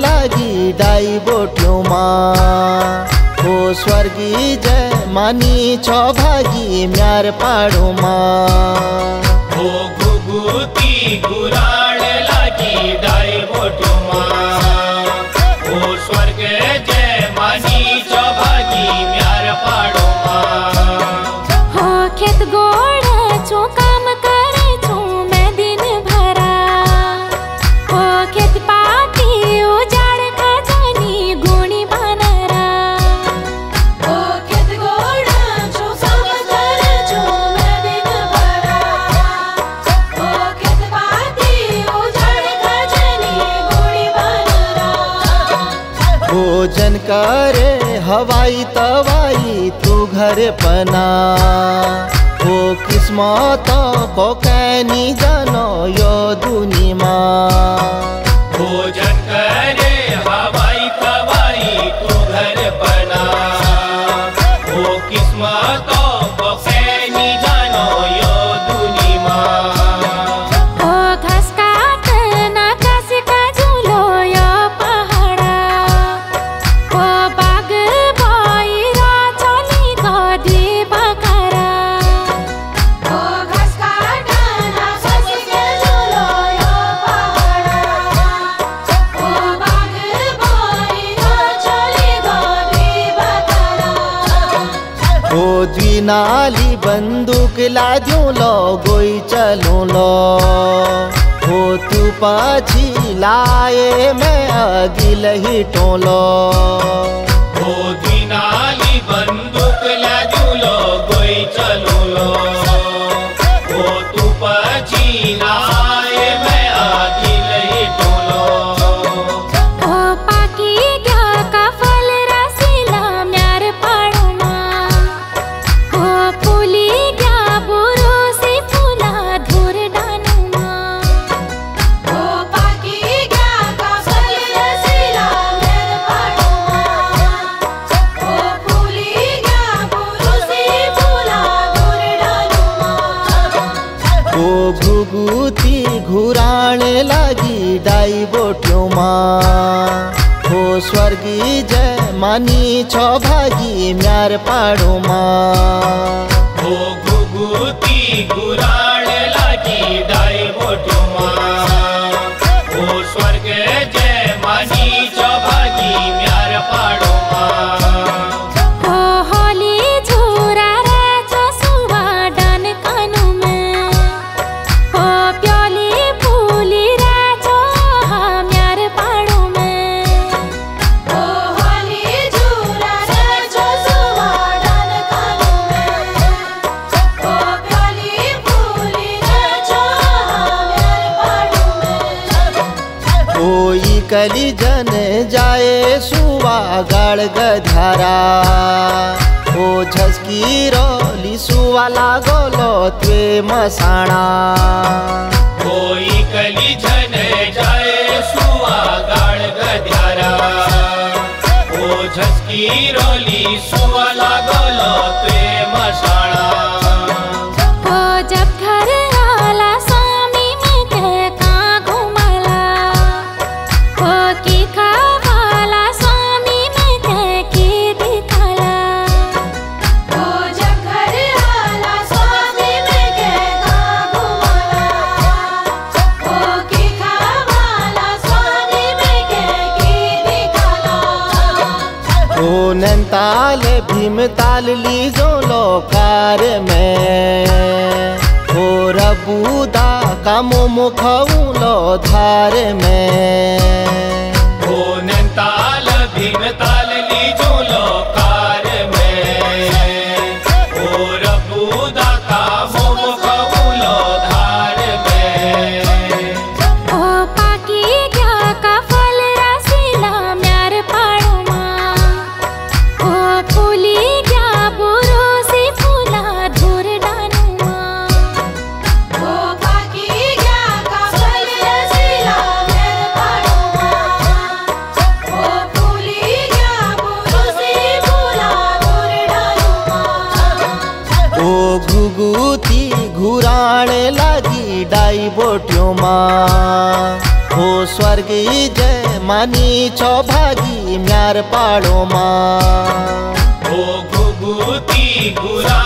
लागी डाई बोटियों माँ। हो स्वर्गी जय मानी छो भागी म्यार पाड़ो माँ। हो घुघुती घुराण लागी डाई बोटियों माँ। हो स्वर्ग जय मानी छो भागी म्यार पाड़ो माँ। हो खेत गोड़ छो काम करे छो मैं दिन भरा। हो खेत पाती उजाड़ खजानी गुणी बनरा। हो खेत गोड़ छो काम करे छो मैं दिन भरा। हो खेत पाती उजाड़ खजानी गुणी बनरा। भोजन करे हवाई तवाई तू घर पना। हो किस्मत को कैनी जानो यो दुनी माँ। भोजन करे हवाई तवाई तू घर बना। हो किस्मतों को कैनी जानो यो दुनी माँ। हो घास काटना घास का झूलो यो पहाड़ा। हो बाग भइरा चली गदी बकरा। हो घास काटना घास का झूलो यो पहाड़ा। हो बाग भइरा चली गदी बकरा। हो द्विनाली बंदूक लाद्यो लो गोई चलो लो। हो तू पाछी लाए मैं अगिल ही टोलो। हो द्विनाली बंदूक लाजूलो गोई चलो लो। हो तू पची लाए मैं आगिल ही टोलो। हो पाकी गया का फल रसीला म्यार पाड़ो माँ। हो फूली गया बुरो से फूला धूर डानो माँ। हो पाकी गया का फल रसीला म्यार पाड़ो माँ। हो फूली गया बुरो से फूला धूर डानो माँ। हो घुघुती घुराण लागी डाई बोटियों माँ। हो स्वर्गी जय मानी छो भागी म्यार पाड़ो माँ। हो घुघुती घुराण लागी डाई बोटियों माँ। हो स्वर्ग जय मानी छो भागी म्यार पाड़ो माँ। हो होली झूरा रे छो सुवा डान कानू में। हो प्याली फूली रे छो म्यार पाड़ो में। हो होली झूरा रे छो सुवा डान कानू में। हो प्याली फूली रे छो म्यार पाड़ो में। कोई कली जन जाए सुवा गाड़ गधारा। हो झसकी रोली सुवा लागोलो त्वे मसाणा। कोई कली जन जाए सुआ गाड़ गध्यारा। हो झसकी रोली सुआ लागोलो ते मसाणा। हो जब घर आला स्वामी में कह का घुमाला। हो की खावाला स्वामी में कह की दिखाला। हो जब घर आला स्वामी में कह का घुमाला। हो की खावाला स्वामी में कह की दिखाला। हो नंताल भीमताल लीजो लोकार में। हो रबूदा का मुखऊ लो धार में। हो नंताल भीमताल लीजो लोकार में। हो रबूदा का मुख उलो धार में। हो पाकी गया का फल रसीला म्यार पाड़ो माँ। हो फूली गया बुरो से फूला धूर डानो माँ। हो पाकी गया का फल रसीला म्यार पाड़ो माँ। हो फूली गया बुरो से फूला धूर डानो माँ। हो घुघुती घुराण लागी डाई बोटियों माँ। हो स्वर्गी जय मानी छो भागी म्यार पाड़ो माँ। ओ घुघुती घुरा